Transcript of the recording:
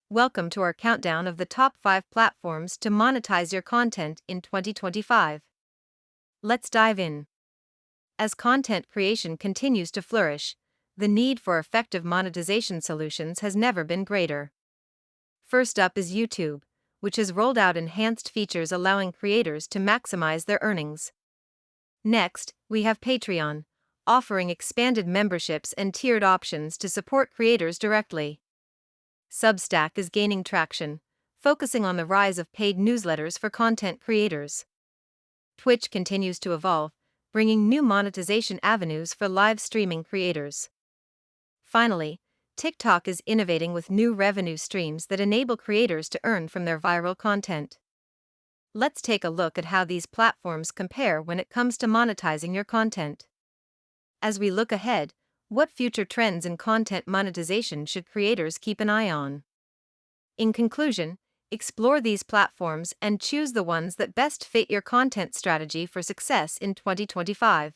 Welcome to our countdown of the top 5 platforms to monetize your content in 2025. Let's dive in. As content creation continues to flourish, the need for effective monetization solutions has never been greater. First up is YouTube, which has rolled out enhanced features allowing creators to maximize their earnings. Next, we have Patreon, offering expanded memberships and tiered options to support creators directly. Substack is gaining traction, focusing on the rise of paid newsletters for content creators. Twitch continues to evolve, bringing new monetization avenues for live streaming creators. Finally, TikTok is innovating with new revenue streams that enable creators to earn from their viral content. Let's take a look at how these platforms compare when it comes to monetizing your content. As we look ahead, what future trends in content monetization should creators keep an eye on? In conclusion, explore these platforms and choose the ones that best fit your content strategy for success in 2025.